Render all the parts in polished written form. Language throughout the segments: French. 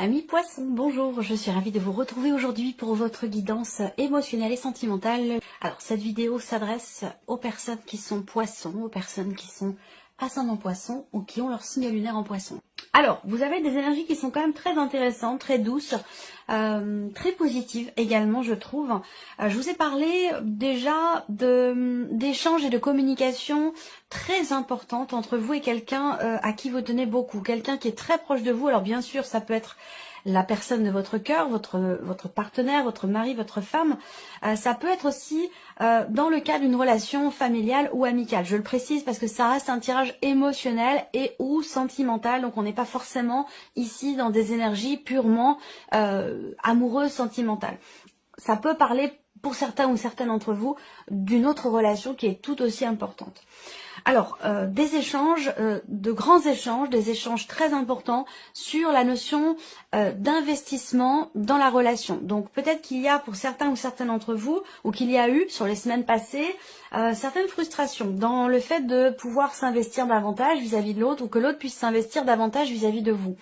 Amis poissons, bonjour, je suis ravie de vous retrouver aujourd'hui pour votre guidance émotionnelle et sentimentale. Alors cette vidéo s'adresse aux personnes qui sont poissons, aux personnes qui sont ascendant poisson ou qui ont leur signe lunaire en poisson. Alors, vous avez des énergies qui sont quand même très intéressantes, très douces, très positives également, je trouve. Je vous ai parlé déjà d'échanges et de communication très importantes entre vous et quelqu'un à qui vous tenez beaucoup, quelqu'un qui est très proche de vous. Alors bien sûr, ça peut être la personne de votre cœur, votre partenaire, votre mari, votre femme. Ça peut être aussi dans le cas d'une relation familiale ou amicale. Je le précise parce que ça reste un tirage émotionnel et ou sentimental. Donc on n'est pas forcément ici dans des énergies purement amoureuses, sentimentales. Ça peut parler pour certains ou certaines d'entre vous d'une autre relation qui est tout aussi importante. Alors, des échanges, de grands échanges, des échanges très importants sur la notion d'investissement dans la relation. Donc peut-être qu'il y a pour certains ou certaines d'entre vous, ou qu'il y a eu sur les semaines passées, certaines frustrations dans le fait de pouvoir s'investir davantage vis-à-vis de l'autre, ou que l'autre puisse s'investir davantage vis-à-vis de vous.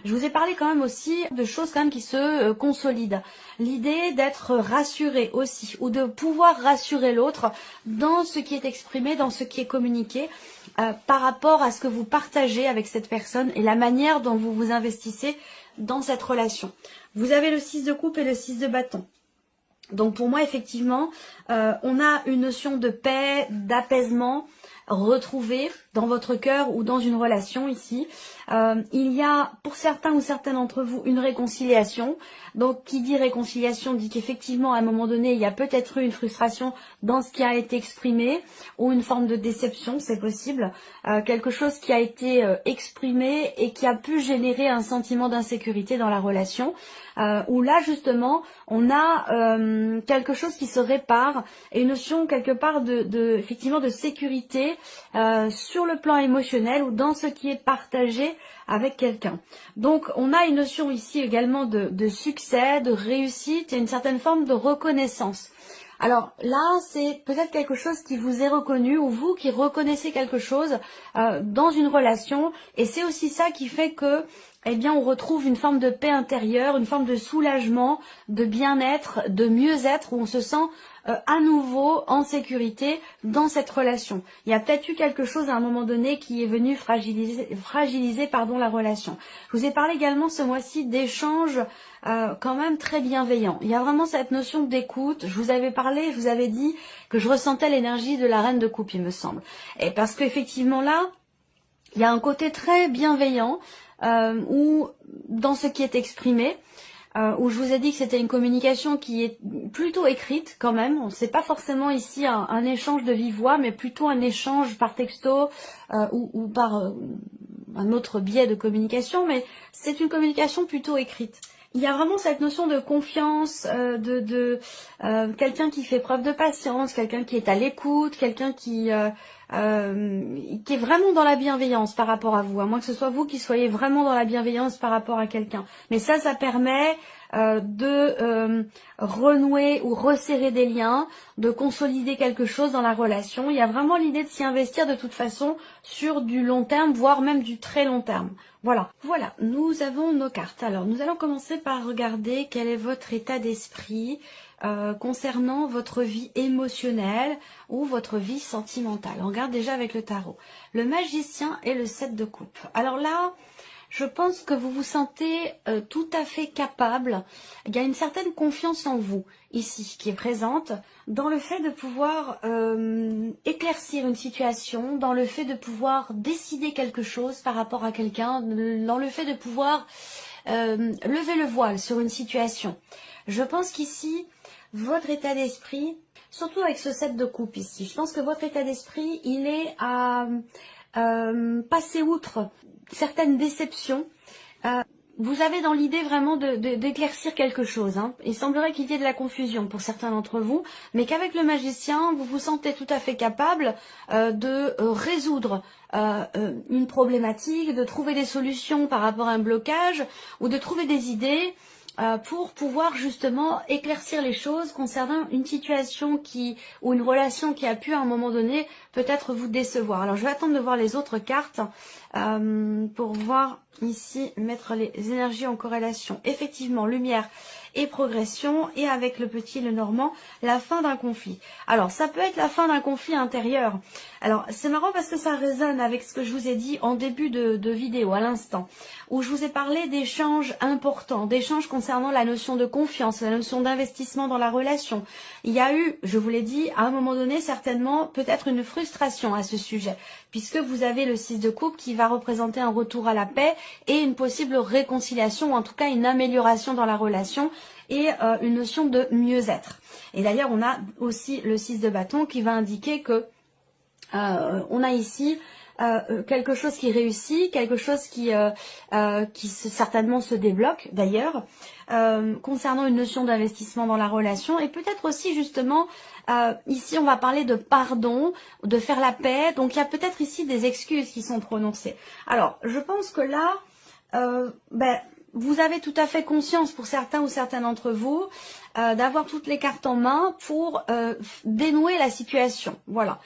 Je vous ai parlé quand même aussi de choses quand même qui se consolident. L'idée d'être rassuré aussi, ou de pouvoir rassurer l'autre dans ce qui est exprimé, dans ce qui est communiqué, par rapport à ce que vous partagez avec cette personne et la manière dont vous vous investissez dans cette relation. Vous avez le 6 de coupe et le 6 de bâton. Donc pour moi, effectivement, on a une notion de paix, d'apaisement retrouvée dans votre cœur ou dans une relation ici. Il y a pour certains ou certaines d'entre vous une réconciliation. Donc qui dit réconciliation dit qu'effectivement à un moment donné il y a peut-être eu une frustration dans ce qui a été exprimé ou une forme de déception, c'est possible. Quelque chose qui a été exprimé et qui a pu générer un sentiment d'insécurité dans la relation. Où là justement on a quelque chose qui se répare et une notion quelque part effectivement de sécurité sur le plan émotionnel ou dans ce qui est partagé avec quelqu'un. Donc on a une notion ici également de succès, de réussite et une certaine forme de reconnaissance. Alors là, c'est peut-être quelque chose qui vous est reconnu ou vous qui reconnaissez quelque chose dans une relation et c'est aussi ça qui fait que eh bien, on retrouve une forme de paix intérieure, une forme de soulagement, de bien-être, de mieux-être, où on se sent à nouveau en sécurité dans cette relation. Il y a peut-être eu quelque chose à un moment donné qui est venu fragiliser la relation. Je vous ai parlé également ce mois-ci d'échanges quand même très bienveillants. Il y a vraiment cette notion d'écoute. Je vous avais parlé, je vous avais dit que je ressentais l'énergie de la reine de coupe, il me semble. Et parce qu'effectivement là, il y a un côté très bienveillant où dans ce qui est exprimé, où je vous ai dit que c'était une communication qui est plutôt écrite quand même. C'est pas forcément ici un échange de vive voix, mais plutôt un échange par texto ou par un autre biais de communication, mais c'est une communication plutôt écrite. Il y a vraiment cette notion de confiance, quelqu'un qui fait preuve de patience, quelqu'un qui est à l'écoute, quelqu'un qui est vraiment dans la bienveillance par rapport à vous, à moins que ce soit vous qui soyez vraiment dans la bienveillance par rapport à quelqu'un. Mais ça permet de renouer ou resserrer des liens, de consolider quelque chose dans la relation. Il y a vraiment l'idée de s'y investir de toute façon sur du long terme, voire même du très long terme. Voilà, nous avons nos cartes. Alors, nous allons commencer par regarder quel est votre état d'esprit concernant votre vie émotionnelle ou votre vie sentimentale. On regarde déjà avec le tarot. Le magicien et le 7 de coupe. Alors là, je pense que vous vous sentez tout à fait capable. Il y a une certaine confiance en vous ici qui est présente dans le fait de pouvoir éclaircir une situation, dans le fait de pouvoir décider quelque chose par rapport à quelqu'un, dans le fait de pouvoir lever le voile sur une situation. Je pense qu'ici, votre état d'esprit, surtout avec ce 7 de coupe ici, je pense que votre état d'esprit, il est à passer outre certaines déceptions. Vous avez dans l'idée vraiment d'éclaircir quelque chose. Il semblerait qu'il y ait de la confusion pour certains d'entre vous, mais qu'avec le magicien, vous vous sentez tout à fait capable de résoudre une problématique, de trouver des solutions par rapport à un blocage ou de trouver des idées pour pouvoir justement éclaircir les choses concernant une situation ou une relation qui a pu à un moment donné peut-être vous décevoir. Alors je vais attendre de voir les autres cartes pour voir ici mettre les énergies en corrélation. Effectivement, lumière et progression, et avec le petit Lenormand, la fin d'un conflit. Alors, ça peut être la fin d'un conflit intérieur. Alors, c'est marrant parce que ça résonne avec ce que je vous ai dit en début de vidéo, à l'instant, où je vous ai parlé d'échanges importants, d'échanges concernant la notion de confiance, la notion d'investissement dans la relation. Il y a eu, je vous l'ai dit, à un moment donné, certainement, peut-être une frustration à ce sujet, puisque vous avez le 6 de coupe qui va représenter un retour à la paix et une possible réconciliation, ou en tout cas une amélioration dans la relation, et une notion de mieux-être. Et d'ailleurs, on a aussi le 6 de bâton qui va indiquer que on a ici quelque chose qui réussit, quelque chose qui certainement se débloque d'ailleurs, concernant une notion d'investissement dans la relation, et peut-être aussi justement, ici on va parler de pardon, de faire la paix, donc il y a peut-être ici des excuses qui sont prononcées. Alors, je pense que là, vous avez tout à fait conscience, pour certains ou certaines d'entre vous, d'avoir toutes les cartes en main pour dénouer la situation. Voilà.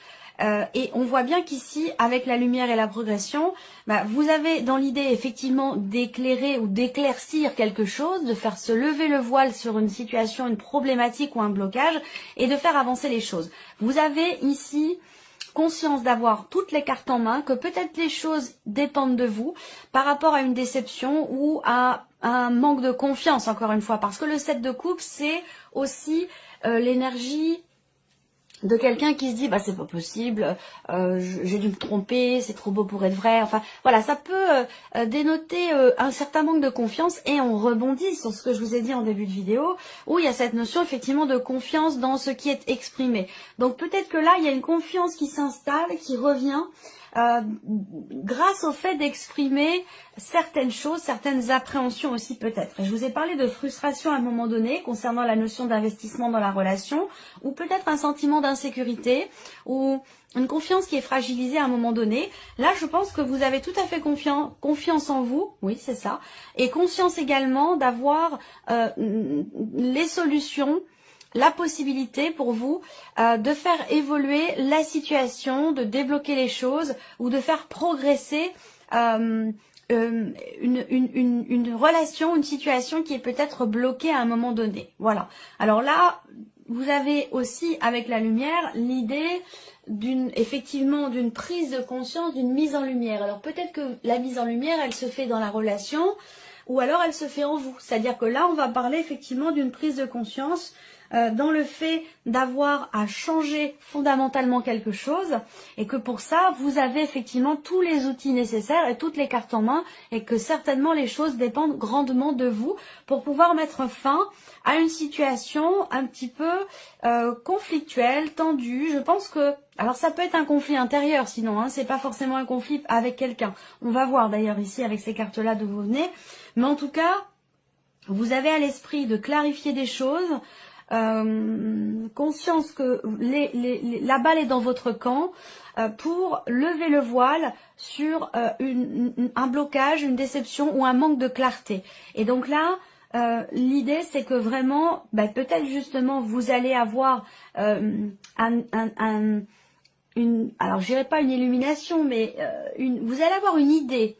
Et on voit bien qu'ici, avec la lumière et la progression, vous avez dans l'idée effectivement d'éclairer ou d'éclaircir quelque chose, de faire se lever le voile sur une situation, une problématique ou un blocage, et de faire avancer les choses. Vous avez ici conscience d'avoir toutes les cartes en main, que peut-être les choses dépendent de vous par rapport à une déception ou à un manque de confiance, encore une fois, parce que le 7 de coupe, c'est aussi l'énergie de quelqu'un qui se dit c'est pas possible, j'ai dû me tromper, c'est trop beau pour être vrai. Enfin voilà, ça peut dénoter un certain manque de confiance, et on rebondit sur ce que je vous ai dit en début de vidéo, où il y a cette notion effectivement de confiance dans ce qui est exprimé. Donc peut-être que là il y a une confiance qui s'installe, qui revient grâce au fait d'exprimer certaines choses, certaines appréhensions aussi peut-être. Et je vous ai parlé de frustration à un moment donné concernant la notion d'investissement dans la relation, ou peut-être un sentiment d'insécurité, ou une confiance qui est fragilisée à un moment donné. Là, je pense que vous avez tout à fait confiance en vous, oui c'est ça, et conscience également d'avoir les solutions, la possibilité pour vous de faire évoluer la situation, de débloquer les choses, ou de faire progresser une relation, une situation qui est peut-être bloquée à un moment donné. Voilà. Alors là, vous avez aussi avec la lumière l'idée effectivement d'une prise de conscience, d'une mise en lumière. Alors peut-être que la mise en lumière, elle se fait dans la relation, ou alors elle se fait en vous. C'est-à-dire que là, on va parler effectivement d'une prise de conscience dans le fait d'avoir à changer fondamentalement quelque chose, et que pour ça, vous avez effectivement tous les outils nécessaires et toutes les cartes en main, et que certainement les choses dépendent grandement de vous pour pouvoir mettre fin à une situation un petit peu conflictuelle, tendue. Je pense que, alors ça peut être un conflit intérieur sinon, c'est pas forcément un conflit avec quelqu'un. On va voir d'ailleurs ici avec ces cartes-là d'où vous venez, mais en tout cas, vous avez à l'esprit de clarifier des choses, conscience que la balle est dans votre camp, pour lever le voile sur un blocage, une déception ou un manque de clarté. Et donc là, l'idée c'est que vraiment, peut-être justement vous allez avoir alors je dirais pas une illumination, mais vous allez avoir une idée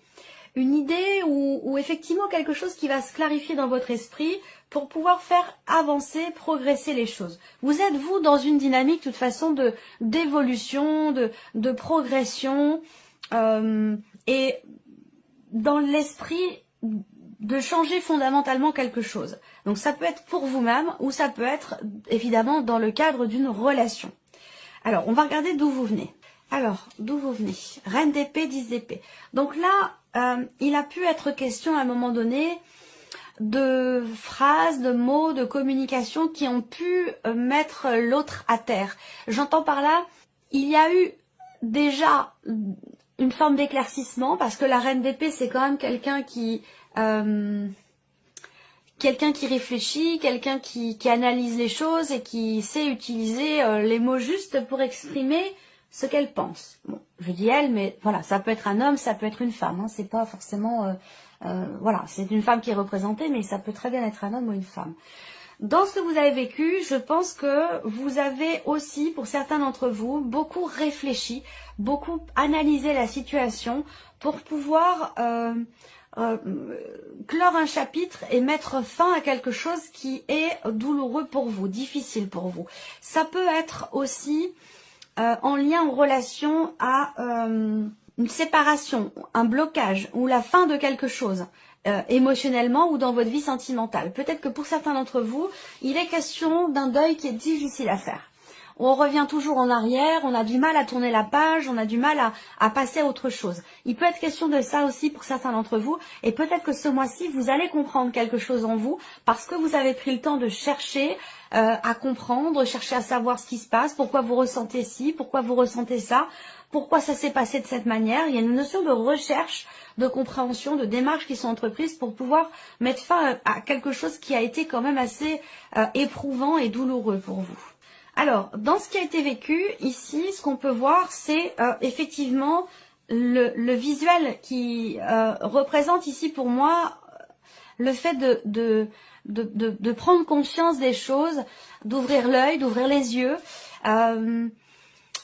ou effectivement quelque chose qui va se clarifier dans votre esprit pour pouvoir faire avancer, progresser les choses. Vous êtes, vous, dans une dynamique, de toute façon, d'évolution, de progression, et dans l'esprit de changer fondamentalement quelque chose. Donc ça peut être pour vous-même, ou ça peut être, évidemment, dans le cadre d'une relation. Alors, on va regarder d'où vous venez. Alors, d'où vous venez? Reine d'épée, 10 d'épée. Donc là, il a pu être question à un moment donné de phrases, de mots, de communication qui ont pu mettre l'autre à terre. J'entends par là, il y a eu déjà une forme d'éclaircissement, parce que la reine d'épée, c'est quand même quelqu'un qui réfléchit, quelqu'un qui analyse les choses et qui sait utiliser les mots justes pour exprimer ce qu'elle pense. Bon, je dis elle, mais voilà, ça peut être un homme, ça peut être une femme, c'est pas forcément... voilà, c'est une femme qui est représentée, mais ça peut très bien être un homme ou une femme. Dans ce que vous avez vécu, je pense que vous avez aussi, pour certains d'entre vous, beaucoup réfléchi, beaucoup analysé la situation pour pouvoir clore un chapitre et mettre fin à quelque chose qui est douloureux pour vous, difficile pour vous. Ça peut être aussi en lien, en relation à une séparation, un blocage ou la fin de quelque chose. Émotionnellement ou dans votre vie sentimentale. Peut-être que pour certains d'entre vous, il est question d'un deuil qui est difficile à faire. On revient toujours en arrière, on a du mal à tourner la page, on a du mal à passer à autre chose. Il peut être question de ça aussi pour certains d'entre vous, et peut-être que ce mois-ci, vous allez comprendre quelque chose en vous, parce que vous avez pris le temps de chercher à comprendre, chercher à savoir ce qui se passe, pourquoi vous ressentez ci, pourquoi vous ressentez ça, pourquoi ça s'est passé de cette manière. Il y a une notion de recherche, de compréhension, de démarches qui sont entreprises pour pouvoir mettre fin à quelque chose qui a été quand même assez éprouvant et douloureux pour vous. Alors, dans ce qui a été vécu, ici, ce qu'on peut voir, c'est effectivement le visuel qui représente ici pour moi le fait de prendre conscience des choses, d'ouvrir l'œil, d'ouvrir les yeux.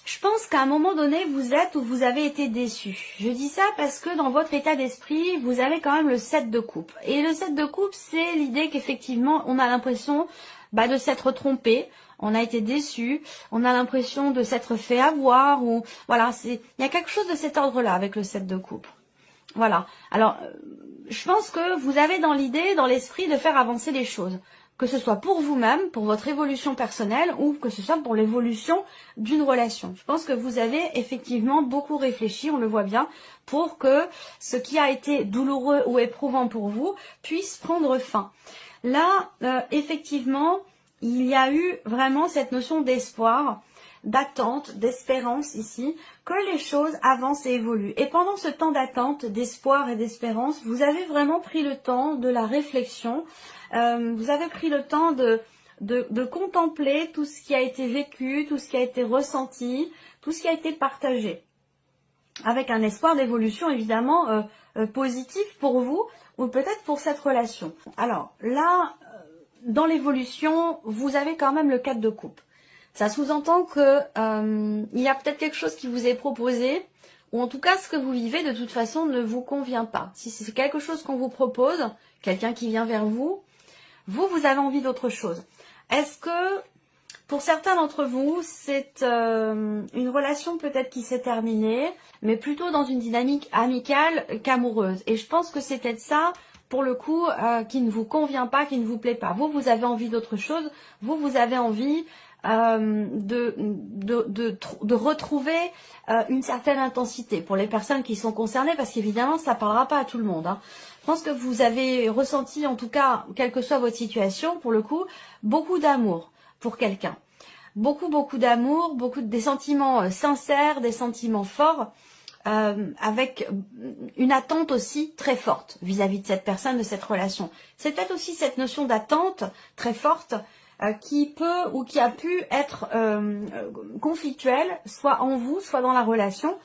Je pense qu'à un moment donné, vous êtes ou vous avez été déçu. Je dis ça parce que dans votre état d'esprit, vous avez quand même le 7 de coupe. Et le 7 de coupe, c'est l'idée qu'effectivement, on a l'impression de s'être trompé, on a été déçu, on a l'impression de s'être fait avoir, ou voilà, il y a quelque chose de cet ordre-là avec le 7 de coupe. Voilà. Alors, je pense que vous avez dans l'idée, dans l'esprit de faire avancer les choses. Que ce soit pour vous-même, pour votre évolution personnelle, ou que ce soit pour l'évolution d'une relation. Je pense que vous avez effectivement beaucoup réfléchi, on le voit bien, pour que ce qui a été douloureux ou éprouvant pour vous puisse prendre fin. Là, effectivement, il y a eu vraiment cette notion d'espoir, d'attente, d'espérance ici, que les choses avancent et évoluent. Et pendant ce temps d'attente, d'espoir et d'espérance, vous avez vraiment pris le temps de la réflexion, vous avez pris le temps de contempler tout ce qui a été vécu, tout ce qui a été ressenti, tout ce qui a été partagé. Avec un espoir d'évolution évidemment positif pour vous ou peut-être pour cette relation. Alors là, dans l'évolution, vous avez quand même le 4 de coupe. Ça sous-entend que il y a peut-être quelque chose qui vous est proposé, ou en tout cas ce que vous vivez de toute façon ne vous convient pas. Si c'est quelque chose qu'on vous propose, quelqu'un qui vient vers vous, vous avez envie d'autre chose. Est-ce que pour certains d'entre vous, c'est une relation peut-être qui s'est terminée, mais plutôt dans une dynamique amicale qu'amoureuse. Et je pense que c'est peut-être ça, pour le coup, qui ne vous convient pas, qui ne vous plaît pas. Vous avez envie d'autre chose, vous avez envie de retrouver une certaine intensité pour les personnes qui sont concernées, parce qu'évidemment, ça ne parlera pas à tout le monde. Hein. Je pense que vous avez ressenti, en tout cas, quelle que soit votre situation, pour le coup, beaucoup d'amour pour quelqu'un. Beaucoup d'amour, des sentiments sincères, des sentiments forts, avec une attente aussi très forte vis-à-vis de cette personne, de cette relation. C'est peut-être aussi cette notion d'attente très forte qui peut ou qui a pu être conflictuelle, soit en vous, soit dans la relation.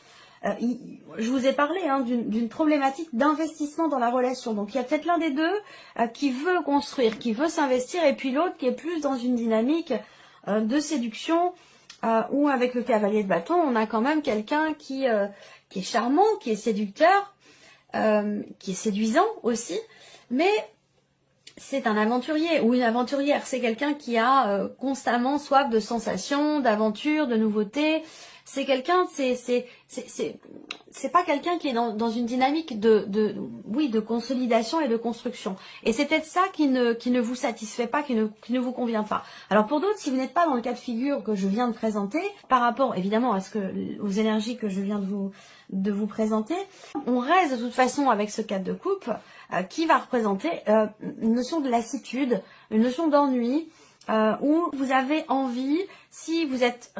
Je vous ai parlé d'une problématique d'investissement dans la relation. Donc il y a peut-être l'un des deux qui veut construire, qui veut s'investir, et puis l'autre qui est plus dans une dynamique de séduction, où avec le cavalier de bâton, on a quand même quelqu'un qui est charmant, qui est séducteur, qui est séduisant aussi, mais c'est un aventurier ou une aventurière. C'est quelqu'un qui a constamment soif de sensations, d'aventures, de nouveautés. C'est quelqu'un, c'est pas quelqu'un qui est dans une dynamique de consolidation et de construction. Et c'est peut-être ça qui ne vous satisfait pas, qui ne vous convient pas. Alors pour d'autres, si vous n'êtes pas dans le cas de figure que je viens de présenter, par rapport évidemment aux énergies que je viens de vous présenter, on reste de toute façon avec ce 4 de coupe qui va représenter une notion de lassitude, une notion d'ennui, où vous avez envie, si vous êtes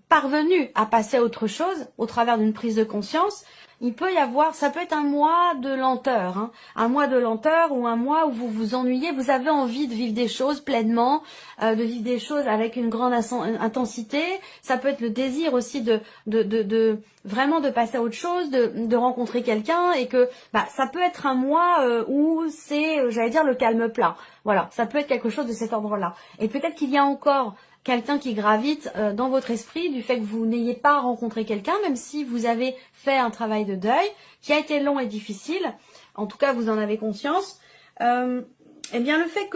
parvenu à passer à autre chose au travers d'une prise de conscience, il peut y avoir, ça peut être un mois de lenteur, hein, un mois de lenteur ou un mois où vous vous ennuyez, vous avez envie de vivre des choses pleinement, de vivre des choses avec une grande intensité. Ça peut être le désir aussi de vraiment de passer à autre chose, de rencontrer quelqu'un, et que ça peut être un mois où c'est, j'allais dire, le calme plat. Voilà, ça peut être quelque chose de cet ordre-là. Et peut-être qu'il y a encore quelqu'un qui gravite dans votre esprit du fait que vous n'ayez pas rencontré quelqu'un, même si vous avez fait un travail de deuil qui a été long et difficile. en tout cas vous en avez conscience, eh bien le fait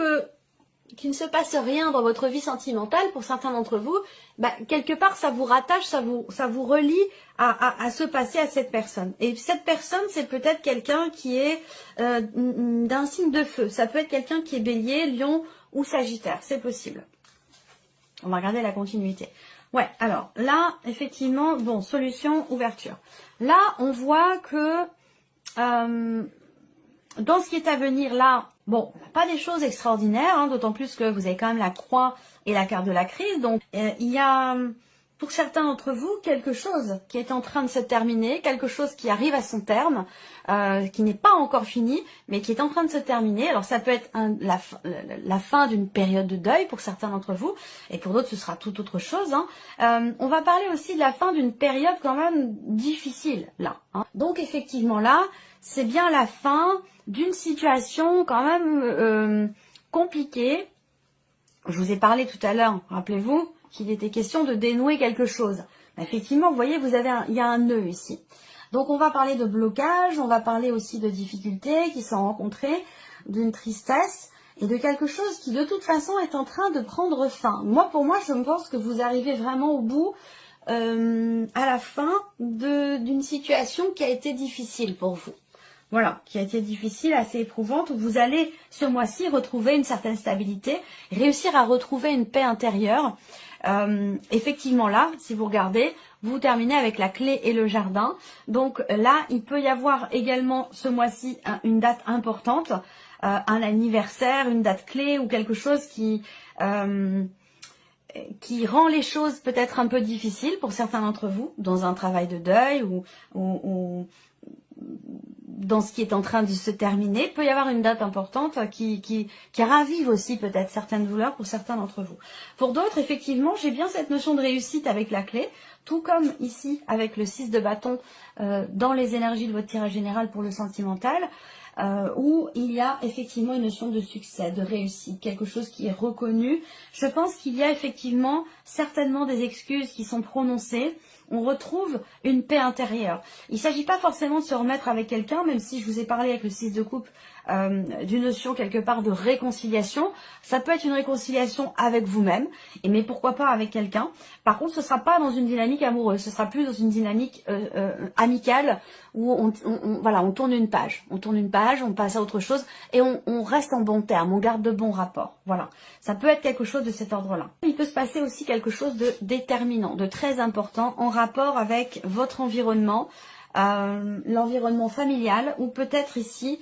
qu'il ne se passe rien dans votre vie sentimentale, pour certains d'entre vous, bah, quelque part ça vous rattache, ça vous relie à ce passé, à cette personne. Et cette personne, c'est peut-être quelqu'un qui est d'un signe de feu. Ça peut être quelqu'un qui est Bélier, Lion ou Sagittaire, c'est possible. On va regarder la continuité. Ouais, alors là, effectivement, bon, solution, ouverture. Là, on voit que dans ce qui est à venir là, bon, pas des choses extraordinaires, hein, d'autant plus que vous avez quand même la croix et la carte de la crise. Donc, il y a, pour certains d'entre vous, quelque chose qui est en train de se terminer, quelque chose qui arrive à son terme, qui n'est pas encore fini, mais qui est en train de se terminer. Alors, ça peut être la fin d'une période de deuil pour certains d'entre vous, et pour d'autres, ce sera tout autre chose. Hein. On va parler aussi de la fin d'une période quand même difficile, là. Hein. Donc, effectivement, là, c'est bien la fin d'une situation quand même compliquée. Je vous ai parlé tout à l'heure, rappelez-vous, qu'il était question de dénouer quelque chose. Effectivement, vous voyez, il y a un nœud ici. Donc, on va parler de blocage, on va parler aussi de difficultés qui sont rencontrées, d'une tristesse et de quelque chose qui, de toute façon, est en train de prendre fin. Pour moi, je pense que vous arrivez vraiment au bout, à la fin d'une situation qui a été difficile pour vous. Voilà, qui a été difficile, assez éprouvante, où vous allez ce mois-ci retrouver une certaine stabilité, réussir à retrouver une paix intérieure. Effectivement là, si vous regardez, vous terminez avec la clé et le jardin. Donc là, il peut y avoir également ce mois-ci une date importante, un anniversaire, une date clé ou quelque chose qui rend les choses peut-être un peu difficiles pour certains d'entre vous, dans un travail de deuil ou dans ce qui est en train de se terminer. Il peut y avoir une date importante qui ravive aussi peut-être certaines douleurs pour certains d'entre vous. Pour d'autres, effectivement, j'ai bien cette notion de réussite avec la clé, tout comme ici avec le 6 de bâton dans les énergies de votre tirage général pour le sentimental, où il y a effectivement une notion de succès, de réussite, quelque chose qui est reconnu. Je pense qu'il y a effectivement certainement des excuses qui sont prononcées. On retrouve une paix intérieure. Il ne s'agit pas forcément de se remettre avec quelqu'un, même si je vous ai parlé avec le 6 de coupe d'une notion quelque part de réconciliation. Ça peut être une réconciliation avec vous-même, mais pourquoi pas avec quelqu'un. Par contre, ce ne sera pas dans une dynamique amoureuse, ce sera plus dans une dynamique amicale où on tourne une page. On tourne une page, on passe à autre chose et on reste en bons termes, on garde de bons rapports. Voilà, ça peut être quelque chose de cet ordre-là. Il peut se passer aussi quelque chose de déterminant, de très important en rapport avec votre environnement, l'environnement familial ou peut-être ici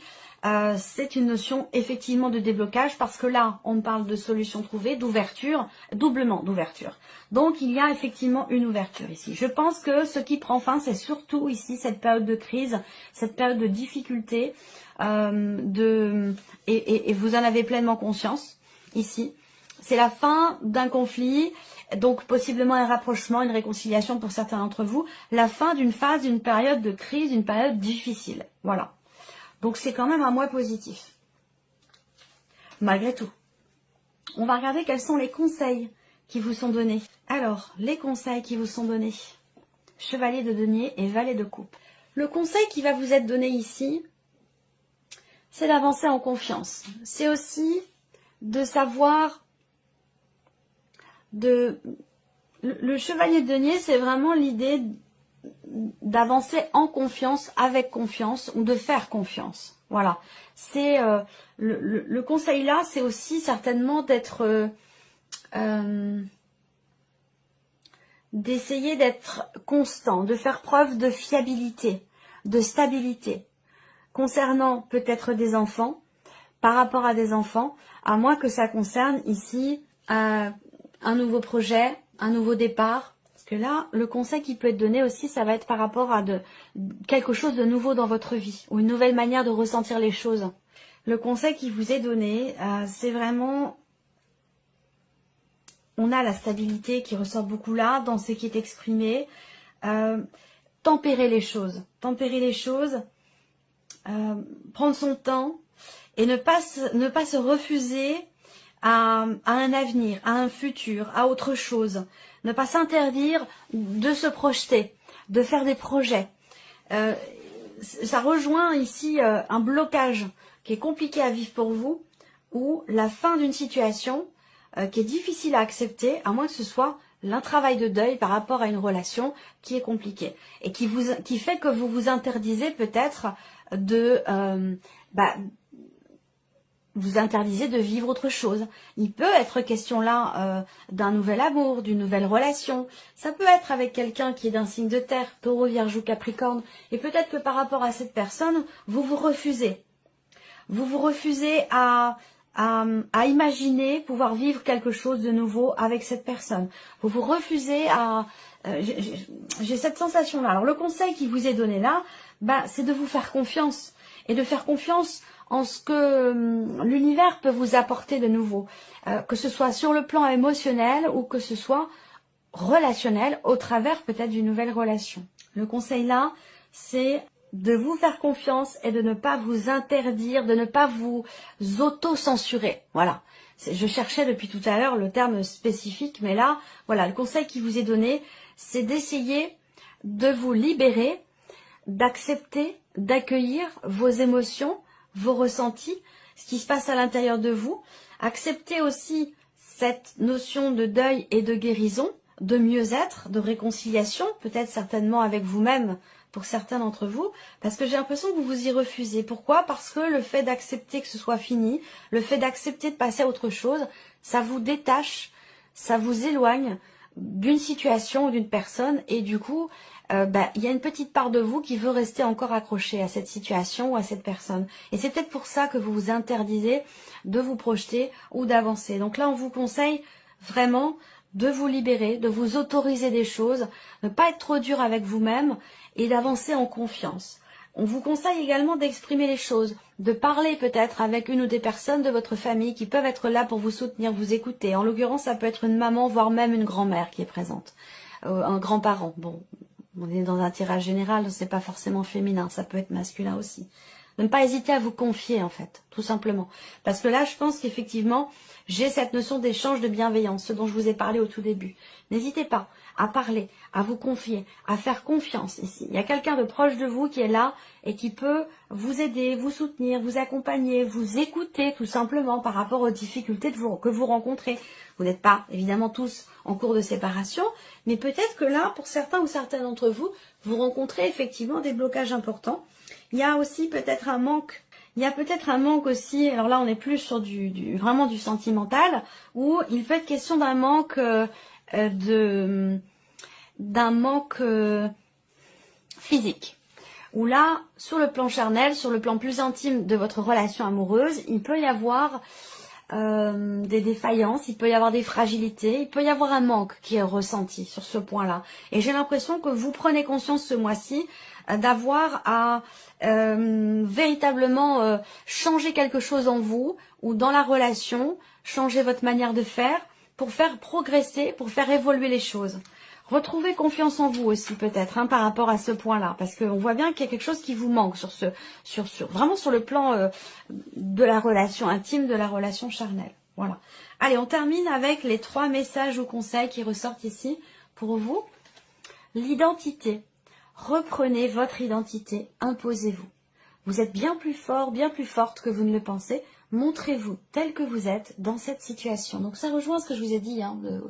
c'est une notion effectivement de déblocage parce que là on parle de solution trouvée, d'ouverture, doublement d'ouverture. Donc il y a effectivement une ouverture ici. Je pense que ce qui prend fin, c'est surtout ici cette période de crise, cette période de difficulté, et vous en avez pleinement conscience ici. C'est la fin d'un conflit, donc possiblement un rapprochement, une réconciliation pour certains d'entre vous, la fin d'une phase, d'une période de crise, d'une période difficile. Voilà. Donc c'est quand même un mois positif, malgré tout. On va regarder quels sont les conseils qui vous sont donnés. Alors, les conseils qui vous sont donnés. Chevalier de denier et valet de coupe. Le conseil qui va vous être donné ici, c'est d'avancer en confiance. C'est aussi de savoir le chevalier de denier, c'est vraiment l'idée d'avancer en confiance, avec confiance ou de faire confiance. Voilà. C'est le conseil là, c'est aussi certainement d'essayer d'être constant, de faire preuve de fiabilité, de stabilité. Concernant peut-être des enfants, par rapport à des enfants, à moins que ça concerne ici un nouveau projet, un nouveau départ. Parce que là, le conseil qui peut être donné aussi, ça va être par rapport à quelque chose de nouveau dans votre vie, ou une nouvelle manière de ressentir les choses. Le conseil qui vous est donné, c'est vraiment... On a la stabilité qui ressort beaucoup là, dans ce qui est exprimé. Tempérer les choses. Tempérer les choses, prendre son temps, et ne pas se refuser à un avenir, à un futur, à autre chose. Ne pas s'interdire de se projeter, de faire des projets. ça rejoint ici un blocage qui est compliqué à vivre pour vous, ou la fin d'une situation qui est difficile à accepter, à moins que ce soit un travail de deuil par rapport à une relation qui est compliquée et qui fait que vous vous interdisez peut-être de vous interdisez de vivre autre chose. Il peut être question là d'un nouvel amour, d'une nouvelle relation. Ça peut être avec quelqu'un qui est d'un signe de terre, Taureau, Vierge ou Capricorne. Et peut-être que par rapport à cette personne, vous vous refusez. Vous vous refusez à imaginer pouvoir vivre quelque chose de nouveau avec cette personne. Vous vous refusez à... j'ai cette sensation-là. Alors le conseil qui vous est donné là, c'est de vous faire confiance. Et de faire confiance en ce que l'univers peut vous apporter de nouveau. Que ce soit sur le plan émotionnel ou que ce soit relationnel, au travers peut-être d'une nouvelle relation. Le conseil là, c'est de vous faire confiance et de ne pas vous interdire, de ne pas vous auto-censurer. Voilà. Je cherchais depuis tout à l'heure le terme spécifique, mais là, voilà, le conseil qui vous est donné, c'est d'essayer de vous libérer, d'accepter, d'accueillir vos émotions, vos ressentis, ce qui se passe à l'intérieur de vous. Accepter aussi cette notion de deuil et de guérison, de mieux-être, de réconciliation, peut-être certainement avec vous-même, pour certains d'entre vous, parce que j'ai l'impression que vous vous y refusez. Pourquoi? Parce que le fait d'accepter que ce soit fini, le fait d'accepter de passer à autre chose, ça vous détache, ça vous éloigne d'une situation ou d'une personne, et du coup, il y a une petite part de vous qui veut rester encore accrochée à cette situation ou à cette personne. Et c'est peut-être pour ça que vous vous interdisez de vous projeter ou d'avancer. Donc là, on vous conseille vraiment de vous libérer, de vous autoriser des choses, ne pas être trop dur avec vous-même et d'avancer en confiance. On vous conseille également d'exprimer les choses, de parler peut-être avec une ou des personnes de votre famille qui peuvent être là pour vous soutenir, vous écouter. En l'occurrence, ça peut être une maman, voire même une grand-mère qui est présente, un grand-parent. Bon, on est dans un tirage général, c'est pas forcément féminin, ça peut être masculin aussi. Ne pas hésiter à vous confier en fait, tout simplement. Parce que là, je pense qu'effectivement, j'ai cette notion d'échange de bienveillance, ce dont je vous ai parlé au tout début. N'hésitez pas à parler, à vous confier, à faire confiance ici. Il y a quelqu'un de proche de vous qui est là et qui peut vous aider, vous soutenir, vous accompagner, vous écouter tout simplement par rapport aux difficultés que vous rencontrez. Vous n'êtes pas évidemment tous en cours de séparation, mais peut-être que là, pour certains ou certaines d'entre vous, vous rencontrez effectivement des blocages importants. Il y a aussi peut-être un manque. Il y a peut-être un manque aussi, alors là on est plus sur vraiment du sentimental, où il peut être question d'un manque physique. Où là, sur le plan charnel, sur le plan plus intime de votre relation amoureuse, il peut y avoir des défaillances, il peut y avoir des fragilités, il peut y avoir un manque qui est ressenti sur ce point-là. Et j'ai l'impression que vous prenez conscience ce mois-ci d'avoir à véritablement changer quelque chose en vous ou dans la relation, changer votre manière de faire pour faire progresser, pour faire évoluer les choses. Retrouvez confiance en vous aussi peut-être par rapport à ce point-là, parce qu'on voit bien qu'il y a quelque chose qui vous manque vraiment sur le plan de la relation intime, de la relation charnelle. Voilà. Allez, on termine avec les 3 messages ou conseils qui ressortent ici pour vous. L'identité. Reprenez votre identité, imposez-vous. Vous êtes bien plus fort, bien plus forte que vous ne le pensez. Montrez-vous tel que vous êtes dans cette situation. Donc ça rejoint ce que je vous ai dit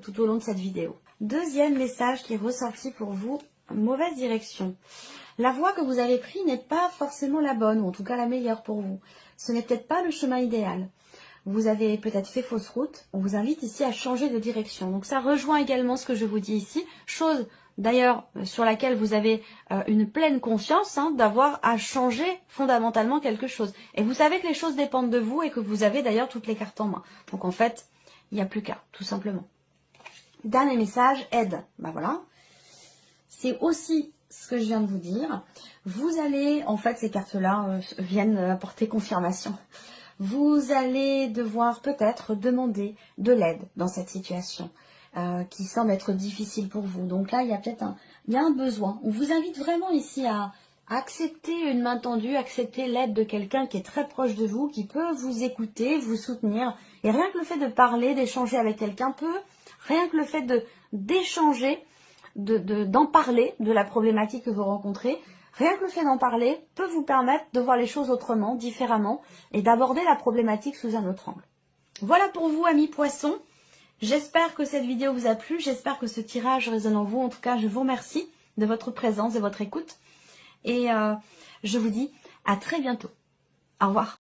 tout au long de cette vidéo. Deuxième message qui est ressorti pour vous, mauvaise direction. La voie que vous avez prise n'est pas forcément la bonne, ou en tout cas la meilleure pour vous. Ce n'est peut-être pas le chemin idéal. Vous avez peut-être fait fausse route. On vous invite ici à changer de direction. Donc ça rejoint également ce que je vous dis ici. Chose d'ailleurs sur laquelle vous avez une pleine conscience d'avoir à changer fondamentalement quelque chose. Et vous savez que les choses dépendent de vous et que vous avez d'ailleurs toutes les cartes en main. Donc en fait, il n'y a plus qu'à, tout simplement. Dernier message, aide. Voilà. C'est aussi ce que je viens de vous dire. Vous allez, en fait, ces cartes-là viennent apporter confirmation. Vous allez devoir peut-être demander de l'aide dans cette situation qui semble être difficile pour vous. Donc là, il y a peut-être un besoin. On vous invite vraiment ici à accepter une main tendue, accepter l'aide de quelqu'un qui est très proche de vous, qui peut vous écouter, vous soutenir. Et rien que le fait de parler, d'échanger avec quelqu'un rien que le fait d'échanger, d'en parler de la problématique que vous rencontrez, Rien que le fait d'en parler peut vous permettre de voir les choses autrement, différemment, et d'aborder la problématique sous un autre angle. Voilà pour vous, amis poissons. J'espère que cette vidéo vous a plu, j'espère que ce tirage résonne en vous. En tout cas, je vous remercie de votre présence, de votre écoute. Et je vous dis à très bientôt. Au revoir.